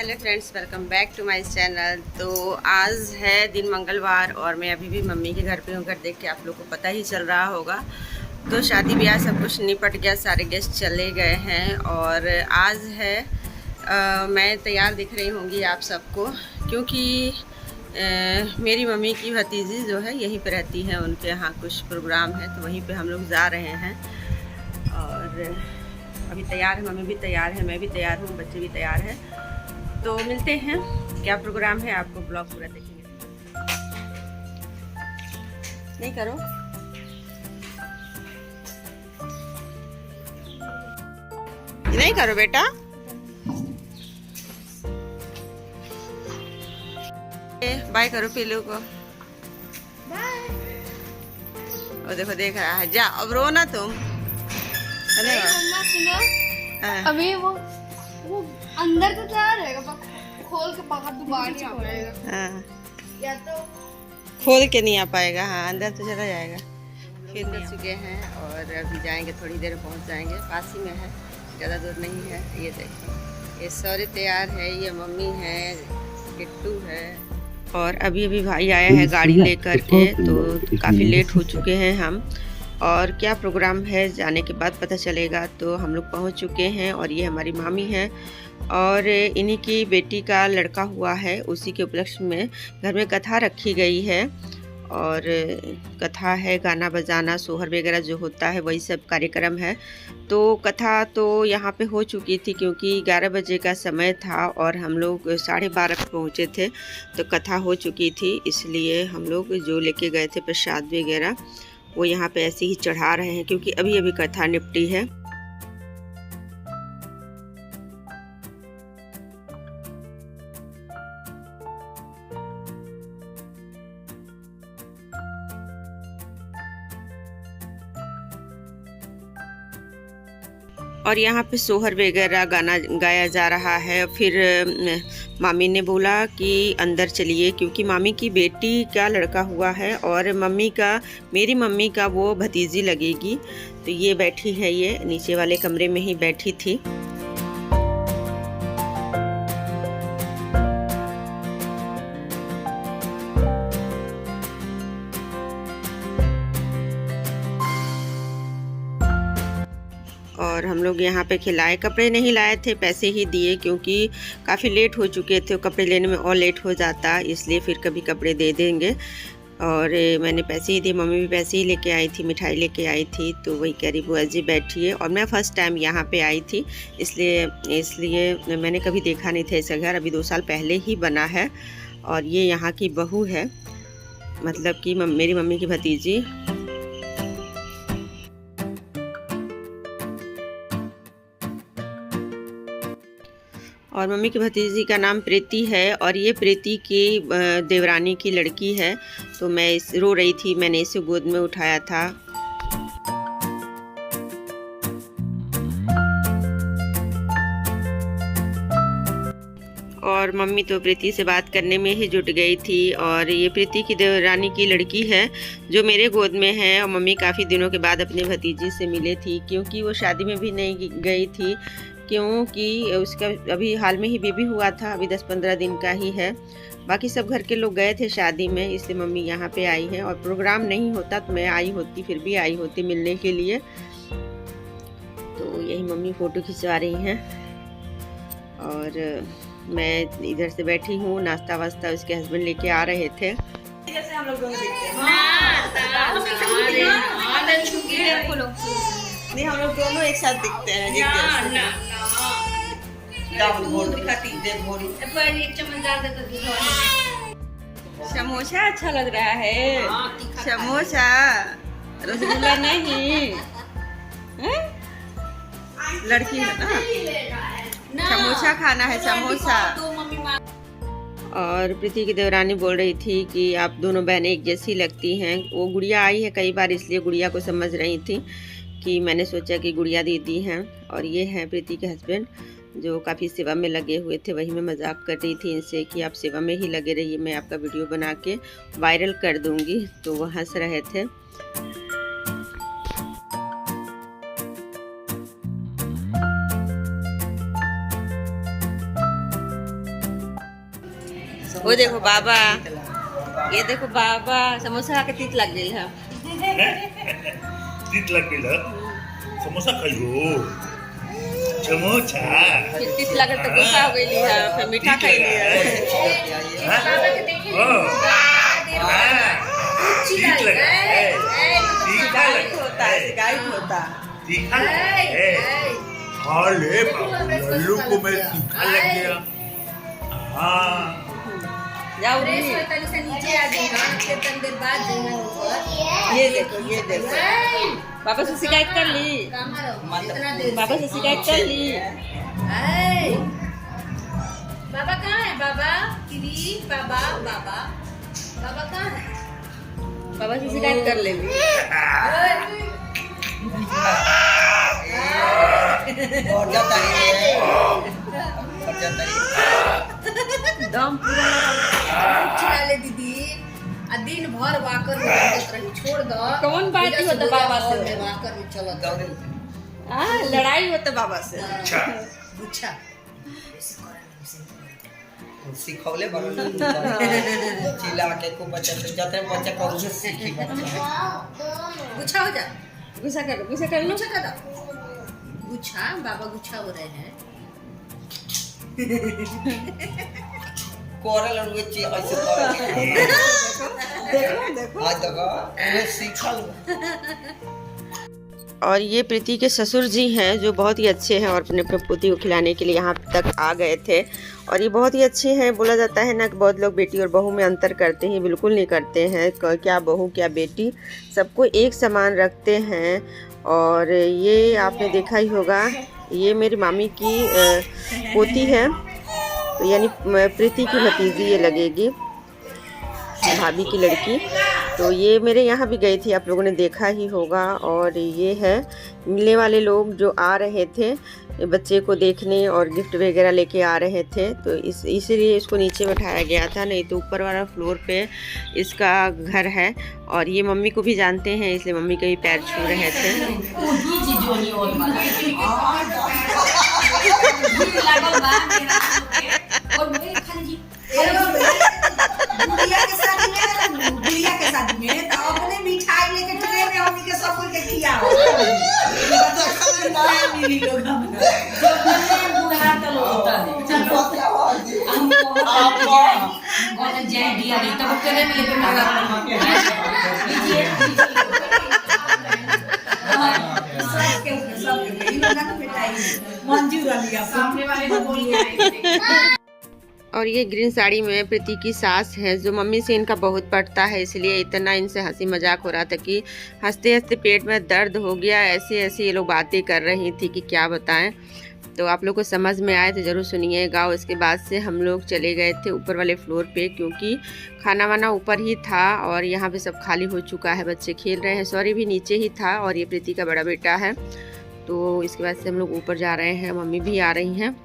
Hello friends, welcome back to my channel. तो आज है दिन मंगलवार और मैं अभी भी मम्मी के घर पे हूँ। घर देख के आप लोग को पता ही चल रहा होगा। तो शादी ब्याह सब कुछ निपट गया, सारे गेस्ट चले गए हैं और आज है मैं तैयार दिख रही होंगी आप सबको, क्योंकि मेरी मम्मी की भतीजी जो है यहीं पे रहती है, उनके यहाँ कुछ प्रोग्राम है तो वहीं पे हम लोग जा रहे हैं। और अभी तैयार है, मम्मी भी तैयार है, मैं भी तैयार हूँ, बच्चे भी तैयार हैं। तो मिलते हैं, क्या प्रोग्राम है आपको ब्लॉग पूरा देखेंगे। नहीं करो, नहीं करो बेटा। बाय करो पीलू को। और देखो देख रहा है, जा अब रो ना तुम। मम्मा सुनो, अभी वो अंदर तो जा रहेगा, खोल के बाहर तो बाहर नहीं आ पाएगा। हाँ, या तो खोल के नहीं आ पाएगा। हाँ, अंदर तो चला जाएगा। फिर कर चुके हैं और अभी जाएंगे, थोड़ी देर में पहुंच जाएंगे। पास ही में है, ज़्यादा दूर नहीं है। ये देखो, ये सॉरी तैयार है, ये मम्मी है, गिट्टू है। और अभी अभी भाई आया है गाड़ी लेकर के, तो काफ़ी लेट हो चुके हैं हम। और क्या प्रोग्राम है जाने के बाद पता चलेगा। तो हम लोग पहुंच चुके हैं और ये हमारी मामी है और इन्हीं की बेटी का लड़का हुआ है, उसी के उपलक्ष्य में घर में कथा रखी गई है। और कथा है, गाना बजाना, सोहर वगैरह जो होता है वही सब कार्यक्रम है। तो कथा तो यहाँ पे हो चुकी थी, क्योंकि 11 बजे का समय था और हम लोग 12:30 पहुँचे थे, तो कथा हो चुकी थी। इसलिए हम लोग जो लेके गए थे प्रसाद वगैरह वो यहाँ पे ऐसे ही चढ़ा रहे हैं, क्योंकि अभी अभी कथा निपटी है। और यहाँ पे सोहर वगैरह गाना गाया जा रहा है। फिर मामी ने बोला कि अंदर चलिए, क्योंकि मामी की बेटी का लड़का हुआ है और मेरी मम्मी का वो भतीजी लगेगी। तो ये बैठी है, ये नीचे वाले कमरे में ही बैठी थी। और हम लोग यहाँ पे खिलाए, कपड़े नहीं लाए थे, पैसे ही दिए, क्योंकि काफ़ी लेट हो चुके थे। कपड़े लेने में और लेट हो जाता, इसलिए फिर कभी कपड़े दे देंगे। और मैंने पैसे ही दिए, मम्मी भी पैसे ही लेके आई थी, मिठाई लेके आई थी। तो वही कह रही बुआ जी बैठिए। और मैं फ़र्स्ट टाइम यहाँ पे आई थी, इसलिए मैंने कभी देखा नहीं था ऐसा घर। अभी 2 साल पहले ही बना है। और ये यहाँ की बहू है, मतलब कि मेरी मम्मी की भतीजी। और मम्मी की भतीजी का नाम प्रीति है और ये प्रीति की देवरानी की लड़की है। तो मैं रो रही थी, मैंने इसे गोद में उठाया था। और मम्मी तो प्रीति से बात करने में ही जुट गई थी। और ये प्रीति की देवरानी की लड़की है जो मेरे गोद में है। और मम्मी काफ़ी दिनों के बाद अपने भतीजी से मिले थी, क्योंकि वो शादी में भी नहीं गई थी, क्योंकि उसका अभी हाल में ही बेबी हुआ था, अभी 10-15 दिन का ही है। बाकी सब घर के लोग गए थे शादी में, इसलिए मम्मी यहाँ पे आई है। और प्रोग्राम नहीं होता तो मैं आई होती, फिर भी आई होती मिलने के लिए। तो यही मम्मी फ़ोटो खिंचवा रही हैं और मैं इधर से बैठी हूँ। नाश्ता वास्ता उसके हस्बैंड लेके आ रहे थे। जैसे हम लोग दोनों दिखते हैं। नहीं, हम लोग दोनों एक साथ दिखते हैं। समोसा अच्छा लग रहा है, समोसा, रसगुल्ला नहीं है? लड़की है ना, समोसा खाना है, समोसा। और प्रीति की देवरानी बोल रही थी कि आप दोनों बहनें एक जैसी लगती हैं। वो गुड़िया आई है कई बार, इसलिए गुड़िया को समझ रही थी कि मैंने सोचा कि गुड़िया दीदी हैं। और ये हैं प्रीति के हस्बैंड, जो काफ़ी सेवा में लगे हुए थे। वही मैं मजाक कर रही थी इनसे कि आप सेवा में ही लगे रहिए, मैं आपका वीडियो बना के वायरल कर दूँगी। तो वो हंस रहे थे। वो देखो बाबा, ये देखो बाबा समोसा के तीत लग गई है। तीत लग गई समोसा खाइयो समोसा फिर तीत लगे तो गुस्सा हो गई है, फिर मीठा खाई लिया। तीत लगा तीखा होता है, शिकायत होता है। तीखा खा ले लल्लू को मैं तीखा लग गया। हाँ जाओ से नीचे आ जाएगा, फिर तनी देर बाद जाएगा ऊपर। ये देखो पापा से शिकायत कर ली, पापा से शिकायत कर ली। बाबा कहाँ है? बाबा किरी बाबा बाबा बाबा कहाँ है? पापा से शिकायत कर ले। दम पूरा ले दीदी दिन भर वाकर में रही, छोड़ दो। कौन बात होता बाबा से? वाकर में चलो लड़ाई होता बाबा से। गुच्छा सिखौले बड़ो चिल्ला के को बच्चा से जाते बच्चा को उसे सीखी बच्चा गुच्छा हो जा, गुस्सा कर लो, गुच्छा कर दो। गुच्छा बाबा गुच्छा हो रहे हैं। कोरल और वे चीज ऐसे करे देखो आज तक वे सीखल। और ये प्रीति के ससुर जी हैं जो बहुत ही अच्छे हैं और अपने अपने पोती को खिलाने के लिए यहाँ तक आ गए थे। और ये बहुत ही अच्छे हैं। बोला जाता है ना कि बहुत लोग बेटी और बहू में अंतर करते हैं, बिल्कुल नहीं करते हैं। क्या बहू क्या बेटी, सबको एक समान रखते हैं। और ये आपने देखा ही होगा, ये मेरी मामी की पोती है, तो यानी प्रीति की भतीजी ये लगेगी, भाभी की लड़की। तो ये मेरे यहाँ भी गई थी, आप लोगों ने देखा ही होगा। और ये है मिलने वाले लोग जो आ रहे थे बच्चे को देखने और गिफ्ट वगैरह लेके आ रहे थे, तो इसीलिए इसको नीचे बैठाया गया था, नहीं तो ऊपर वाला फ्लोर पे इसका घर है। और ये मम्मी को भी जानते हैं, इसलिए मम्मी के भी पैर छू रहे थे। गुड़िया के साथ में तो अपने मिठाई लेके ट्रे में हमनी के सब कोई के खिया हो। मेरी लोग हम बुढ़ा तो होता है। हमको और जय दिया नहीं तब ट्रे में लेके लगा सबके इन लोग का मिठाई मंजूर आ लिया सामने वाले को बोलिए। और ये ग्रीन साड़ी में प्रीति की सास है जो मम्मी से इनका बहुत पड़ता है, इसलिए इतना इनसे हंसी मजाक हो रहा था कि हंसते हंसते पेट में दर्द हो गया। ऐसे ऐसे ये लोग बातें कर रही थी कि क्या बताएं। तो आप लोग को समझ में आए तो ज़रूर सुनिएगा। उसके बाद से हम लोग चले गए थे ऊपर वाले फ्लोर पे, क्योंकि खाना वाना ऊपर ही था और यहाँ पे सब खाली हो चुका है, बच्चे खेल रहे हैं। सॉरी भी नीचे ही था और ये प्रीति का बड़ा बेटा है। तो इसके बाद से हम लोग ऊपर जा रहे हैं, मम्मी भी आ रही हैं।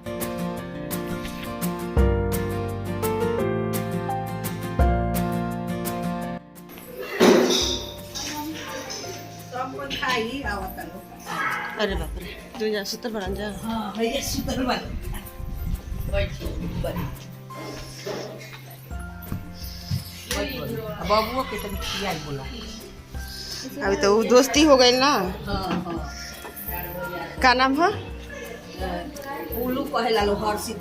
अरे बाप रे, तू जा सुतर बन जा। हां भैया सुतर बन बाबुओ के तनी खिया बोला अभी तो दोस्ती हो गई ना। हां हां का नाम है? उल्लू कहेला लो हर्षित।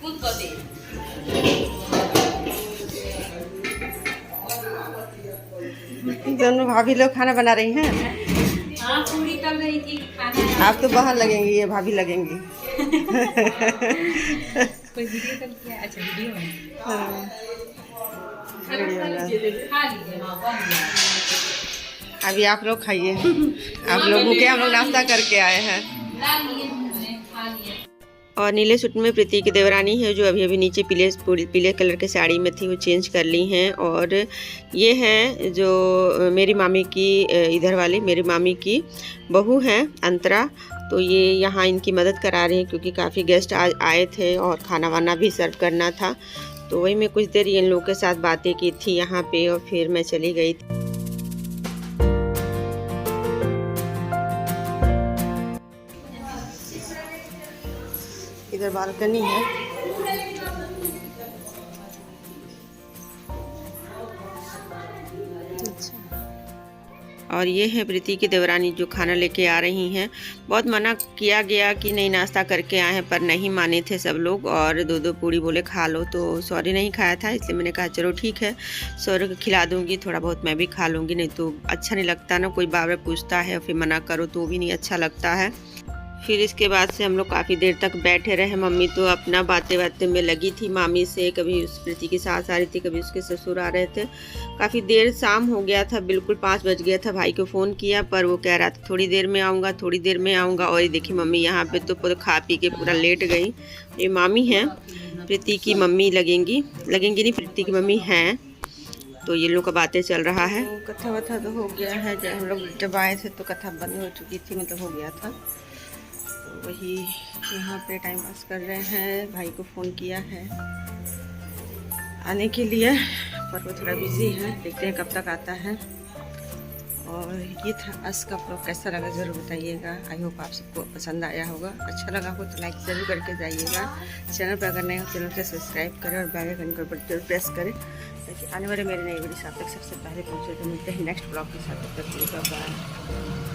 कौन कर दे दोनों भाभी लोग खाना बना रही हैं। हाँ पूरी तल रही थी खाना। आप तो बाहर लगेंगी, ये भाभी लगेंगी। कोई वीडियो कॉल किया? अच्छा वीडियो है। हाँ। खा लीजिए हाँ बन गया। अभी आप लोग खाइए, आप लोग भूखे, हम लोग नाश्ता करके आए हैं। ला लिए हमने खा लिया। और नीले सूट में प्रीति की देवरानी है जो अभी अभी नीचे पीले कलर के साड़ी में थी, वो चेंज कर ली हैं। और ये हैं जो मेरी मामी की, इधर वाली मेरी मामी की बहू हैं अंतरा। तो ये यहाँ इनकी मदद करा रही हैं क्योंकि काफ़ी गेस्ट आए थे और खाना वाना भी सर्व करना था। तो वही मैं कुछ देर इन लोगों के साथ बातें की थी यहाँ पे और फिर मैं चली गई थी। इधर बालकनी है। और ये है प्रीति की देवरानी जो खाना लेके आ रही हैं। बहुत मना किया गया कि नहीं नाश्ता करके आए हैं, पर नहीं माने थे सब लोग और दो पूड़ी बोले खा लो, तो सॉरी नहीं खाया था, इसलिए मैंने कहा चलो ठीक है सॉरी को खिला दूंगी, थोड़ा बहुत मैं भी खा लूँगी, नहीं तो अच्छा नहीं लगता ना, कोई बार बार पूछता है फिर मना करो तो भी नहीं अच्छा लगता है। फिर इसके बाद से हम लोग काफ़ी देर तक बैठे रहे। मम्मी तो अपना बातें में लगी थी मामी से, कभी उस प्रीति की सास आ रही थी, कभी उसके ससुर आ रहे थे। काफ़ी देर शाम हो गया था, बिल्कुल 5 बज गया था। भाई को फ़ोन किया पर वो कह रहा था थोड़ी देर में आऊँगा, थोड़ी देर में आऊँगा। और ये देखिए मम्मी यहाँ पे तो पूरा खा पी के पूरा लेट गई। ये मामी हैं, प्रीति की मम्मी लगेंगी नहीं, प्रीति की मम्मी हैं। तो ये लोग का बातें चल रहा है। तो कथा वथा तो हो गया है, जब हम लोग जब आए थे तो कथा बंद हो चुकी थी, मतलब हो गया था। वही यहाँ पे टाइम पास कर रहे हैं। भाई को फ़ोन किया है आने के लिए, पर वो थोड़ा बिजी है, देखते हैं कब तक आता है। और ये था आज का ब्लॉग, कैसा लगा ज़रूर बताइएगा। आई होप आप सबको पसंद आया होगा। अच्छा लगा हो तो लाइक ज़रूर करके जाइएगा। चैनल पर अगर नए हो चैनल से सब्सक्राइब करें और बेल आइकन पर जरूर प्रेस करें ताकि आने वाले मेरे नए वीडियो आप तक सबसे पहले पहुँचे। तो मिलते हैं नेक्स्ट ब्लॉग के साथ, तब तक के लिए बाय।